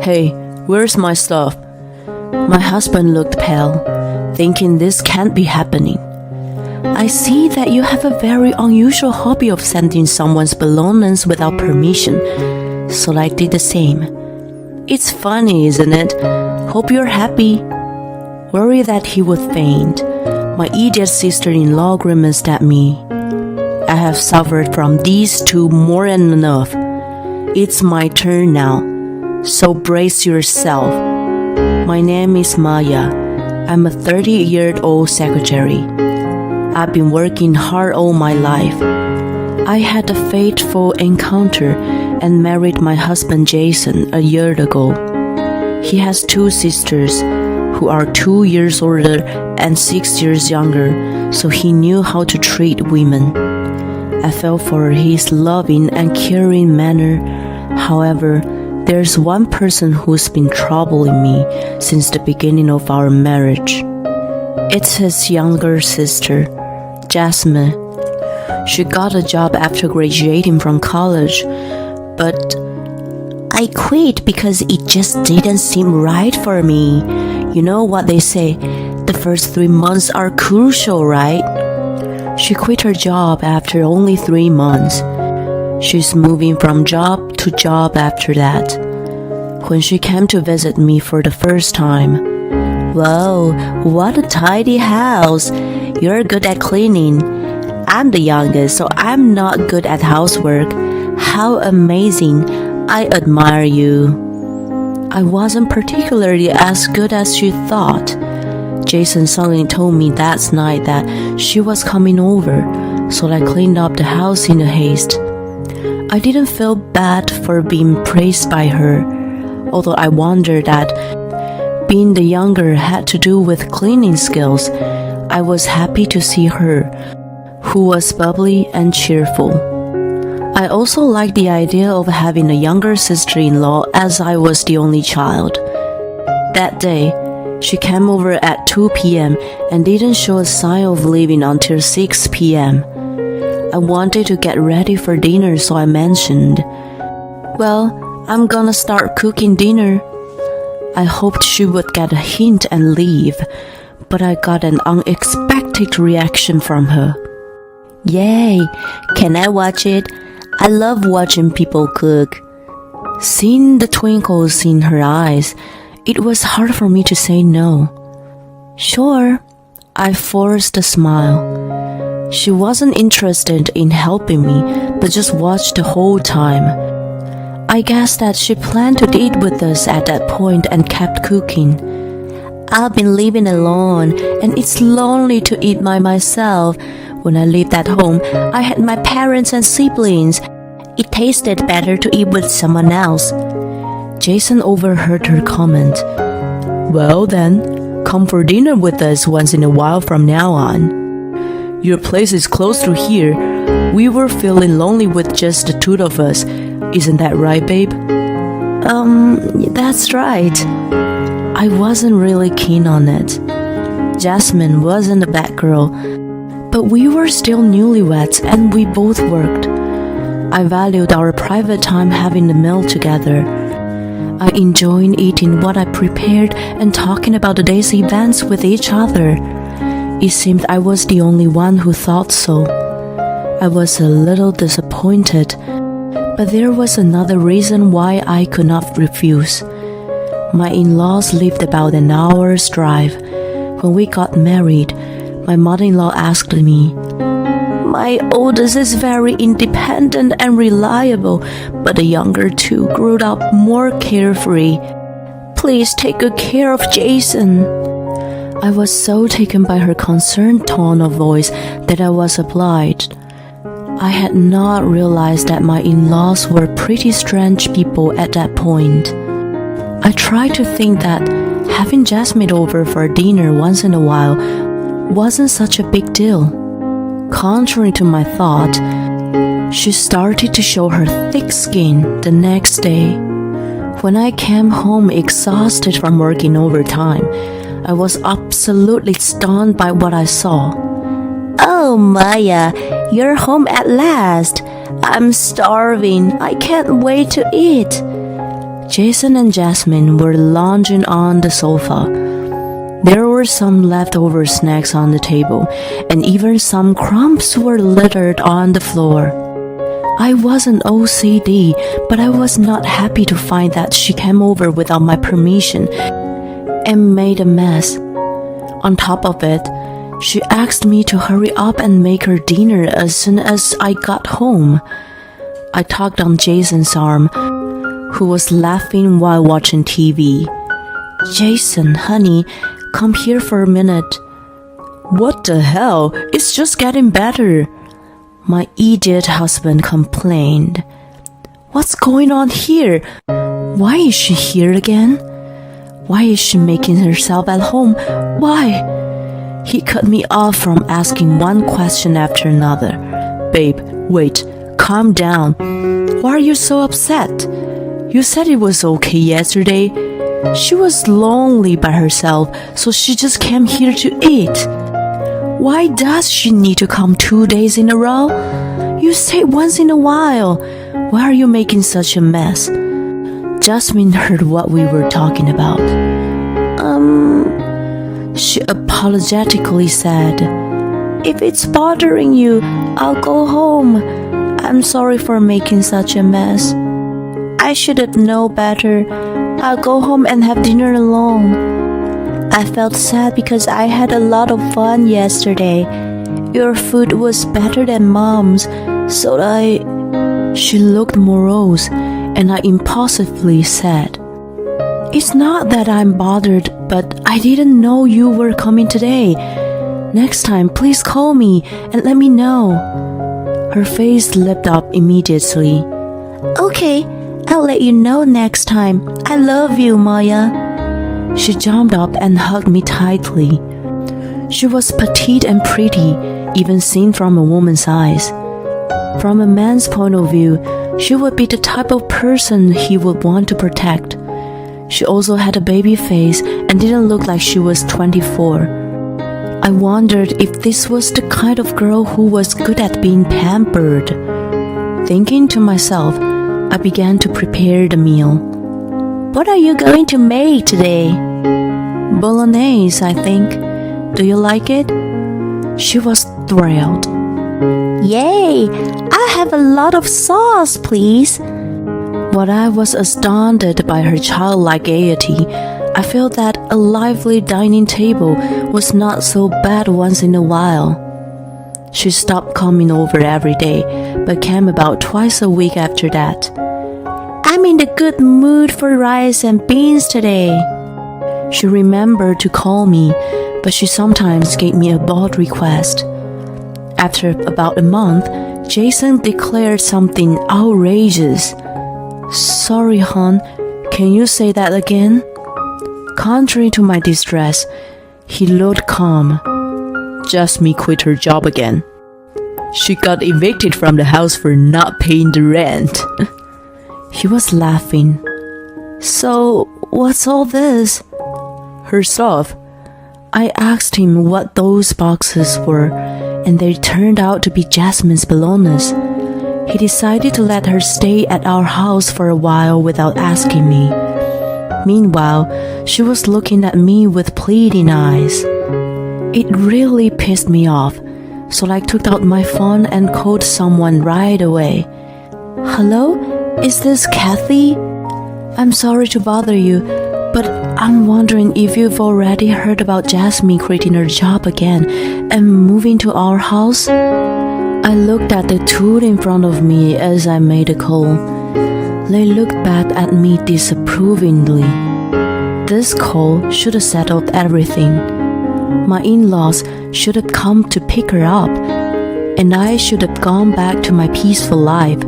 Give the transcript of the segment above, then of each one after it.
Hey, where's my stuff? My husband looked pale, thinking this can't be happening. I see that you have a very unusual hobby of sending someone's belongings without permission, so I did the same. It's funny, isn't it? Hope you're happy. Worried that he would faint, my idiot sister-in-law grimaced at me. I have suffered from these two more than enough. It's my turn now, so brace yourself. My name is Maya. I'm a 30-year-old secretary. I've been working hard all my life. I had a fateful encounter and married my husband Jason a year ago. He has two sisters who are 2 years older and 6 years younger, so he knew how to treat women. I fell for his loving and caring manner. However, there's one person who's been troubling me since the beginning of our marriage. It's his younger sister, Jasmine. She got a job after graduating from college, but I quit because it just didn't seem right for me. You know what they say, the first 3 months are crucial, right? She quit her job after only 3 months. She's moving from job to job after that. When she came to visit me for the first time, "Whoa, what a tidy house. You're good at cleaning. I'm the youngest, so I'm not good at housework. How amazing. I admire you." I wasn't particularly as good as she thought. Jason suddenly told me that night that she was coming over, so I cleaned up the house in a haste. I didn't feel bad for being praised by her, although I wondered that being the younger had to do with cleaning skills. I was happy to see her, who was bubbly and cheerful. I also liked the idea of having a younger sister-in-law as I was the only child. That day, she came over at 2 p.m. and didn't show a sign of leaving until 6 p.m. I wanted to get ready for dinner, so I mentioned, "Well, I'm gonna start cooking dinner." I hoped she would get a hint and leave, but I got an unexpected reaction from her. "Yay, can I watch it? I love watching people cook." Seeing the twinkles in her eyes, it was hard for me to say no. "Sure," I forced a smile. She wasn't interested in helping me, but just watched the whole time. I guess that she planned to eat with us at that point and kept cooking. I've been living alone, and it's lonely to eat by myself. When I lived at home, I had my parents and siblings. It tasted better to eat with someone else. Jason overheard her comment. "Well then, come for dinner with us once in a while from now on. Your place is close to here. We were feeling lonely with just the two of us. Isn't that right, babe?" That's right. I wasn't really keen on it. Jasmine wasn't a bad girl, but we were still newlyweds and we both worked. I valued our private time having a meal together. I enjoyed eating what I prepared and talking about the day's events with each other. It seemed I was the only one who thought so. I was a little disappointed, but there was another reason why I could not refuse. My in-laws lived about an hour's drive. When we got married, my mother-in-law asked me, "My oldest is very independent and reliable, but the younger two grew up more carefree. Please take good care of Jason." I was so taken by her concerned tone of voice that I was obliged. I had not realized that my in-laws were pretty strange people at that point. I tried to think that having Jasmine over for dinner once in a while wasn't such a big deal. Contrary to my thought, she started to show her thick skin the next day. When I came home exhausted from working overtime, I was absolutely stunned by what I saw. "Oh, Maya, you're home at last. I'm starving. I can't wait to eat." Jason and Jasmine were lounging on the sofa. There were some leftover snacks on the table, and even some crumbs were littered on the floor. I wasn't OCD, but I was not happy to find that she came over without my permission and made a mess. On top of it, she asked me to hurry up and make her dinner as soon as I got home. I tugged on Jason's arm, who was laughing while watching TV. "Jason, honey, come here for a minute." "What the hell? It's just getting better," my idiot husband complained. "What's going on here? Why is she here again? Why is she making herself at home? Why?" He cut me off from asking one question after another. "Babe, wait, calm down. Why are you so upset? You said it was okay yesterday. She was lonely by herself, so she just came here to eat. Why does she need to come 2 days in a row? You say once in a while. Why are you making such a mess?" Jasmine heard what we were talking about. She apologetically said, "If it's bothering you, I'll go home. I'm sorry for making such a mess. I should have known better. I'll go home and have dinner alone. I felt sad because I had a lot of fun yesterday. Your food was better than Mom's, so She looked morose, and I impulsively said, "It's not that I'm bothered, but I didn't know you were coming today. Next time, please call me and let me know." Her face lit up immediately. "Okay, I'll let you know next time. I love you, Maya." She jumped up and hugged me tightly. She was petite and pretty, even seen from a woman's eyes. From a man's point of view, she would be the type of person he would want to protect. She also had a baby face and didn't look like she was 24. I wondered if this was the kind of girl who was good at being pampered. Thinking to myself, I began to prepare the meal. "What are you going to make today?" "Bolognese, I think. Do you like it?" She was thrilled. "Yay! I'll have a lot of sauce, please." While I was astounded by her childlike gaiety, I felt that a lively dining table was not so bad once in a while. She stopped coming over every day, but came about twice a week after that. "I'm in a good mood for rice and beans today." She remembered to call me, but she sometimes gave me a bold request. After about a month, Jason declared something outrageous. "Sorry, hon, can you say that again?" Contrary to my distress, he looked calm. "Jasmine quit her job again. She got evicted from the house for not paying the rent." He was laughing. "So, what's all this?" "Her stuff." I asked him what those boxes were, and they turned out to be Jasmine's belongings. He decided to let her stay at our house for a while without asking me. Meanwhile, she was looking at me with pleading eyes. It really pissed me off, so I took out my phone and called someone right away. "Hello? Is this Kathy? I'm sorry to bother you, but I'm wondering if you've already heard about Jasmine quitting her job again and moving to our house." I looked at the two in front of me as I made a call. They looked back at me disapprovingly. This call should have settled everything. My in-laws should have come to pick her up, and I should have gone back to my peaceful life.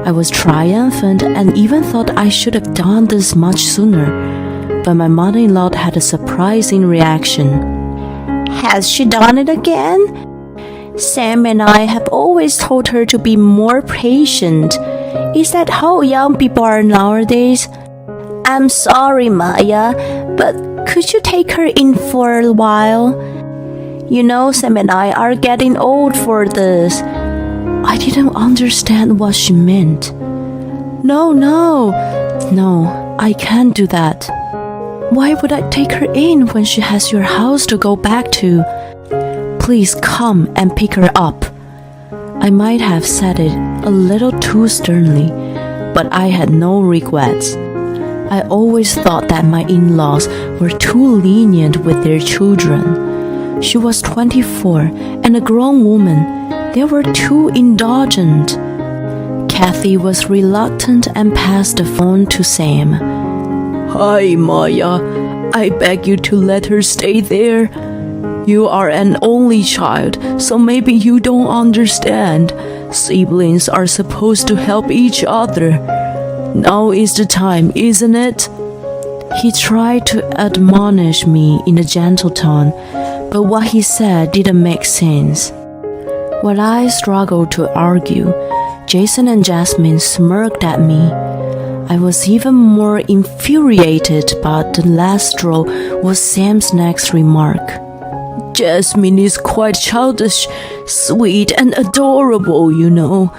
I was triumphant and even thought I should have done this much sooner, but my mother-in-law had a surprising reaction. "Has she done it again? Sam and I have always told her to be more patient. Is that how young people are nowadays? I'm sorry, Maya, but could you take her in for a while? You know, Sam and I are getting old for this." I didn't understand what she meant. No, I can't do that. Why would I take her in when she has your house to go back to? Please come and pick her up. I might have said it a little too sternly, but I had no regrets. I always thought that my in-laws were too lenient with their children. She was 24 and a grown woman. They were too indulgent. Kathy was reluctant and passed the phone to Sam. Hi, Maya. I beg you to let her stay there. You are an only child, so maybe you don't understand. Siblings are supposed to help each other. Now is the time, isn't it? He tried to admonish me in a gentle tone, but what he said didn't make sense. While I struggled to argue, Jason and Jasmine smirked at me. I was even more infuriated, but the last straw was Sam's next remark. Jasmine is quite childish, sweet and adorable, you know.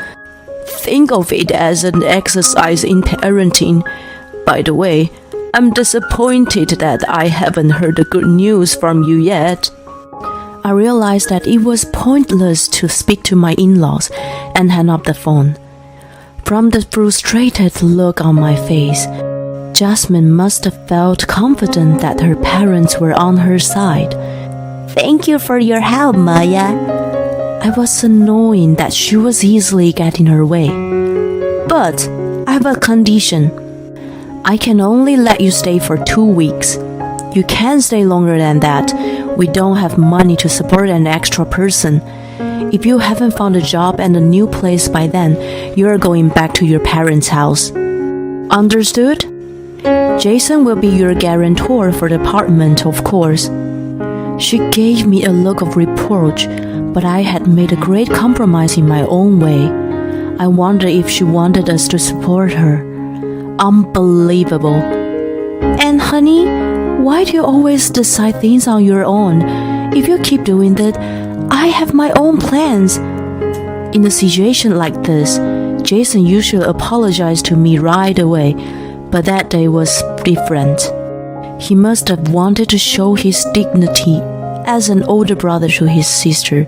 Think of it as an exercise in parenting. By the way, I'm disappointed that I haven't heard the good news from you yet. I realized that it was pointless to speak to my in-laws and hung up the phone. From the frustrated look on my face, Jasmine must have felt confident that her parents were on her side. Thank you for your help, Maya. I was annoyed that she was easily getting her way. But I have a condition. I can only let you stay for 2 weeks. You can't stay longer than that. We don't have money to support an extra person. If you haven't found a job and a new place by then, you're going back to your parents' house. Understood? Jason will be your guarantor for the apartment, of course. She gave me a look of reproach, but I had made a great compromise in my own way. I wondered if she wanted us to support her. Unbelievable. And honey, why do you always decide things on your own? If you keep doing that, I have my own plans. In a situation like this, Jason usually apologized to me right away, but that day was different. He must have wanted to show his dignity as an older brother to his sister.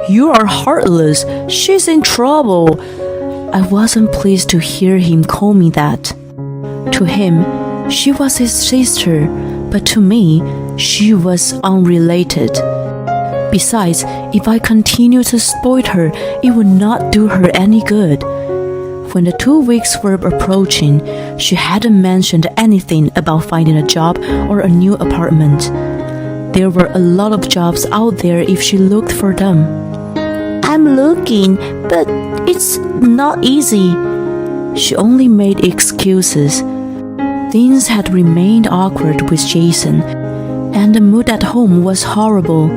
You are heartless. She's in trouble. I wasn't pleased to hear him call me that. To him, she was his sister, but to me, she was unrelated. Besides, if I continued to exploit her, it would not do her any good. When the 2 weeks were approaching, she hadn't mentioned anything about finding a job or a new apartment. There were a lot of jobs out there if she looked for them. I'm looking, but it's not easy. She only made excuses. Things had remained awkward with Jason, and the mood at home was horrible.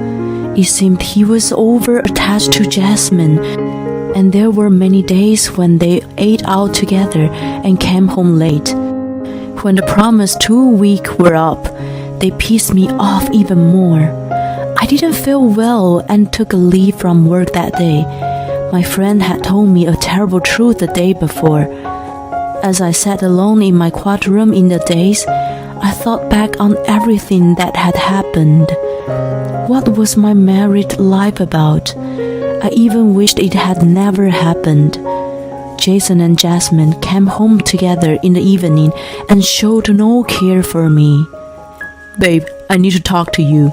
It seemed he was over-attached to Jasmine, and there were many days when they ate out together and came home late. When the promised 2 weeks were up, they pissed me off even more. I didn't feel well and took a leave from work that day. My friend had told me a terrible truth the day before. As I sat alone in my quiet room in the daze, I thought back on everything that had happened. What was my married life about? I even wished it had never happened. Jason and Jasmine came home together in the evening and showed no care for me. Babe, I need to talk to you.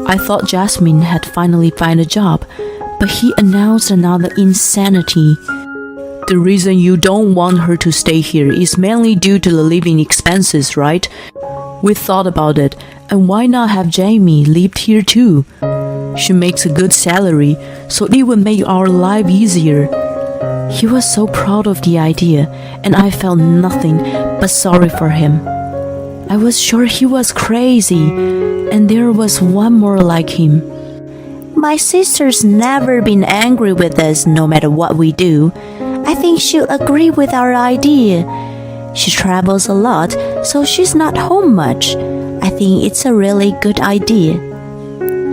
I thought Jasmine had finally found a job, but he announced another insanity. The reason you don't want her to stay here is mainly due to the living expenses, right? We thought about it, and why not have Jamie live here too? She makes a good salary, so it would make our life easier. He was so proud of the idea, and I felt nothing but sorry for him. I was sure he was crazy, and there was one more like him. My sister's never been angry with us no matter what we do. I think she'll agree with our idea. She travels a lot, so she's not home much. I think it's a really good idea.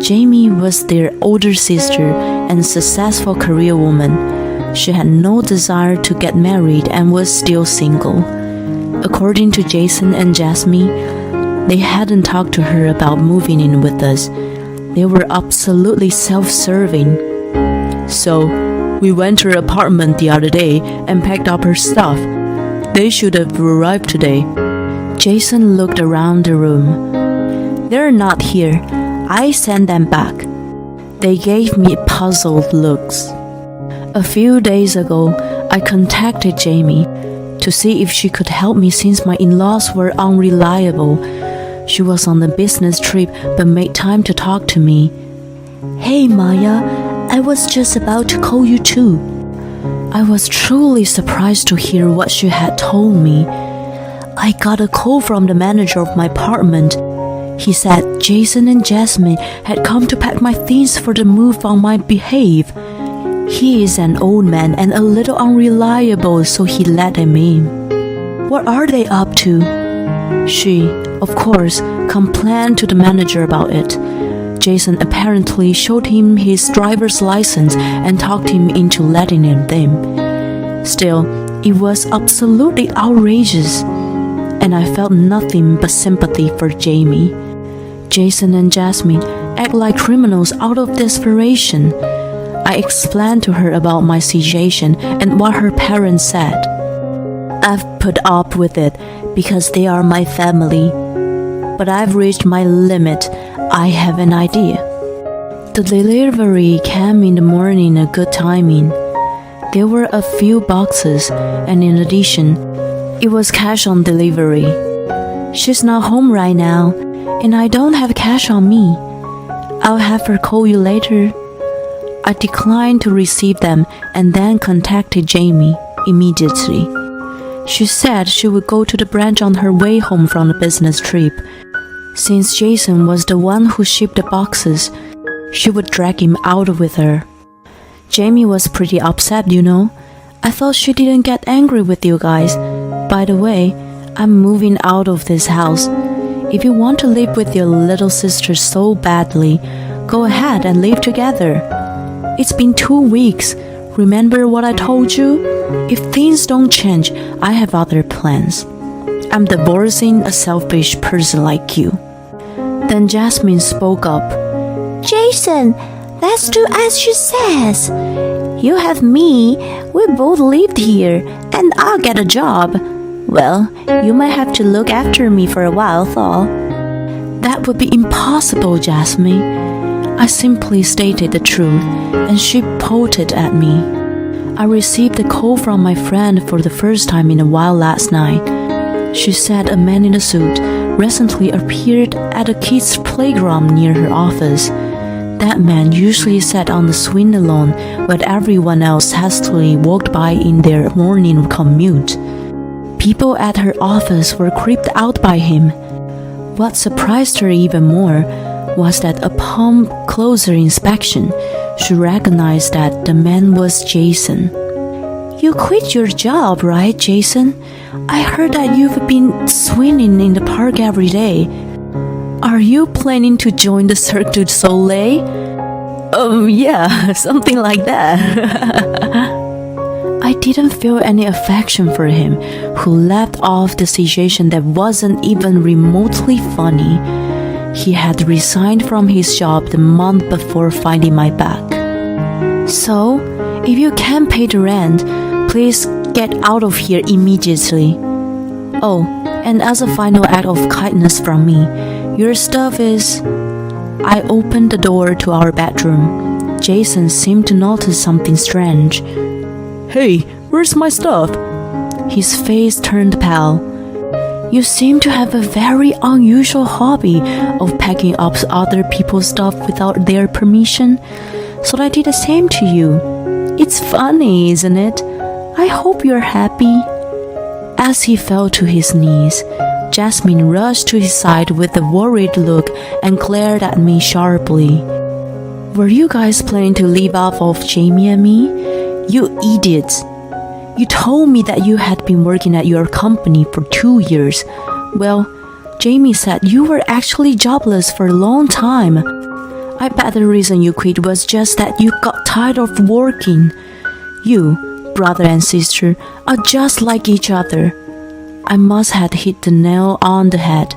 Jamie was their older sister and successful career woman. She had no desire to get married and was still single. According to Jason and Jasmine, they hadn't talked to her about moving in with us. They were absolutely self-serving. So, we went to her apartment the other day and packed up her stuff. They should have arrived today. Jason looked around the room. They're not here. I sent them back. They gave me puzzled looks. A few days ago, I contacted Jamie to see if she could help me since my in-laws were unreliable. She was on a business trip but made time to talk to me. Hey Maya, I was just about to call you too. I was truly surprised to hear what she had told me. I got a call from the manager of my apartment. He said Jason and Jasmine had come to pack my things for the move on my behalf. He is an old man and a little unreliable, so he let them in. What are they up to? She, of course, complained to the manager about it. Jason apparently showed him his driver's license and talked him into letting him in. Still, it was absolutely outrageous, and I felt nothing but sympathy for Jamie. Jason and Jasmine act like criminals out of desperation. I explained to her about my situation and what her parents said. I've put up with it because they are my family. But I've reached my limit. I have an idea. The delivery came in the morning at good timing. There were a few boxes, and in addition, it was cash on delivery. She's not home right now, and I don't have cash on me. I'll have her call you later. I declined to receive them and then contacted Jamie immediately. She said she would go to the branch on her way home from the business trip. Since Jason was the one who shipped the boxes, she would drag him out with her. Jamie was pretty upset, you know. I thought she didn't get angry with you guys. By the way, I'm moving out of this house. If you want to live with your little sister so badly, go ahead and live together. It's been 2 weeks. Remember what I told you? If things don't change, I have other plans. I'm divorcing a selfish person like you. Then Jasmine spoke up. Jason, let's do as she says. You have me, we both lived here, and I'll get a job. Well, you might have to look after me for a while, though. That would be impossible, Jasmine. I simply stated the truth, and she pouted at me. I received a call from my friend for the first time in a while last night. She said a man in a suit recently appeared at a kid's playground near her office. That man usually sat on the swing alone while everyone else hastily walked by in their morning commute. People at her office were creeped out by him. What surprised her even more was that upon closer inspection, she recognized that the man was Jason. You quit your job, right, Jason? I heard that you've been swinging in the park every day. Are you planning to join the Cirque du Soleil? Yeah, something like that. I didn't feel any affection for him, who laughed off the situation that wasn't even remotely funny. He had resigned from his job the month before finding my back. So, if you can't pay the rent, please get out of here immediately. Oh, and as a final act of kindness from me, your stuff is... I opened the door to our bedroom. Jason seemed to notice something strange. Hey, where's my stuff? His face turned pale. You seem to have a very unusual hobby of packing up other people's stuff without their permission, so I did the same to you. It's funny, isn't it? I hope you're happy. As he fell to his knees, Jasmine rushed to his side with a worried look and glared at me sharply. Were you guys planning to leave off of Jamie and me? You idiots! You told me that you had been working at your company for 2 years. Well, Jamie said you were actually jobless for a long time. I bet the reason you quit was just that you got tired of working. You, brother and sister, are just like each other. I must have hit the nail on the head,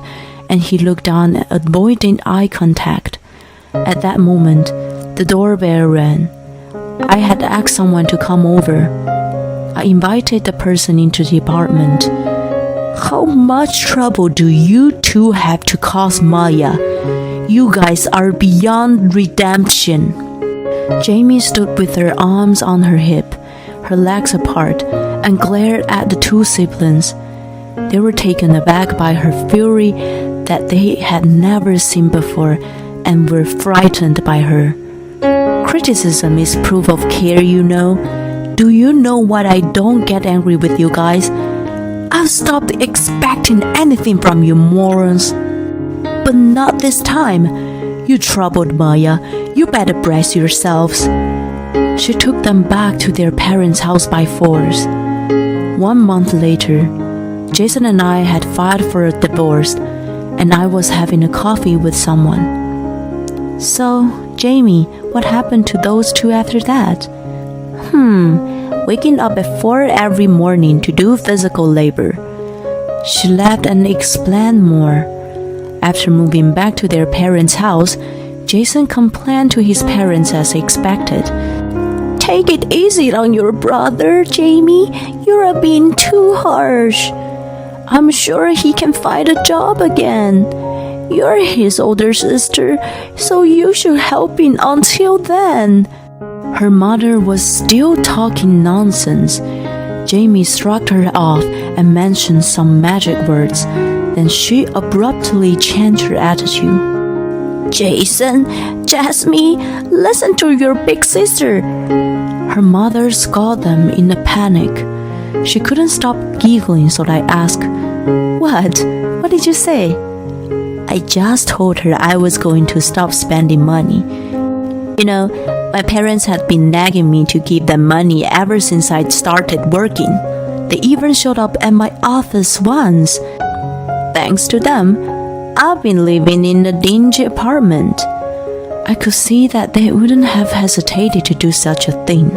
and he looked on, avoiding eye contact. At that moment, the doorbell rang. I had asked someone to come over. I invited the person into the apartment. How much trouble do you two have to cause Maya? You guys are beyond redemption. Jamie stood with her arms on her hip, her legs apart, and glared at the two siblings. They were taken aback by her fury that they had never seen before and were frightened by her. Criticism is proof of care, you know. Do you know what? I don't get angry with you guys. I've stopped expecting anything from you morons. But not this time. You troubled Maya. You better brace yourselves. She took them back to their parents' house by force. 1 month later, Jason and I had filed for a divorce, and I was having a coffee with someone. So, Jamie, what happened to those two after that? Waking up at 4 every morning to do physical labor. She laughed and explained more. After moving back to their parents' house, Jason complained to his parents as expected. Take it easy on your brother, Jamie. You're being too harsh. I'm sure he can find a job again. You're his older sister, so you should help him until then. Her mother was still talking nonsense. Jamie shrugged her off and mentioned some magic words. Then she abruptly changed her attitude. Jason, Jasmine, listen to your big sister. Her mother scolded them in a panic. She couldn't stop giggling, so I asked, What? What did you say? I just told her I was going to stop spending money. You know, my parents had been nagging me to give them money ever since I'd started working. They even showed up at my office once. Thanks to them, I've been living in a dingy apartment. I could see that they wouldn't have hesitated to do such a thing.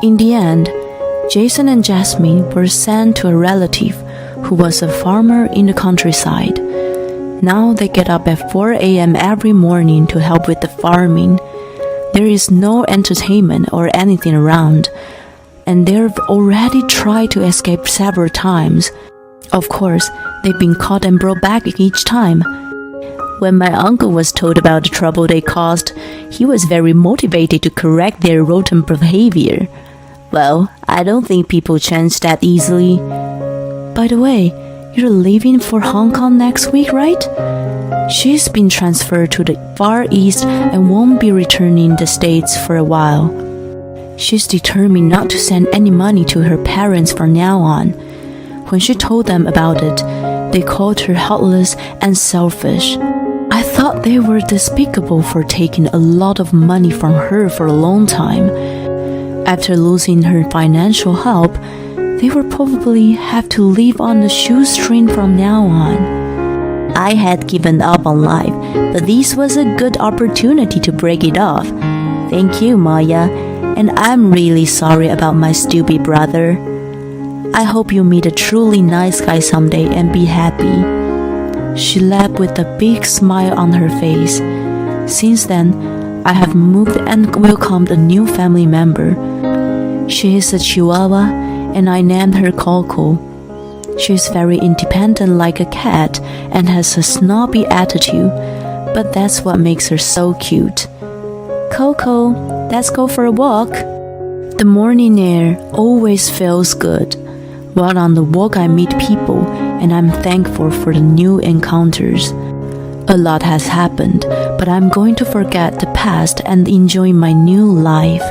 In the end, Jason and Jasmine were sent to a relative who was a farmer in the countryside. Now they get up at 4 a.m. every morning to help with the farming. There is no entertainment or anything around, and they've already tried to escape several times. Of course, they've been caught and brought back each time. When my uncle was told about the trouble they caused, he was very motivated to correct their rotten behavior. Well, I don't think people change that easily. By the way, you're leaving for Hong Kong next week, right? She's been transferred to the Far East and won't be returning the States for a while. She's determined not to send any money to her parents from now on. When she told them about it, they called her heartless and selfish. I thought they were despicable for taking a lot of money from her for a long time. After losing her financial help, they will probably have to live on a shoestring from now on. I had given up on life, but this was a good opportunity to break it off. Thank you, Maya, and I'm really sorry about my stupid brother. I hope you meet a truly nice guy someday and be happy. She laughed with a big smile on her face. Since then, I have moved and welcomed a new family member. She is a Chihuahua, and I named her Coco. She is very independent like a cat and has a snobby attitude, but that's what makes her so cute. Coco, let's go for a walk. The morning air always feels good. While on the walk I meet people, and I'm thankful for the new encounters. A lot has happened, but I'm going to forget the past and enjoy my new life.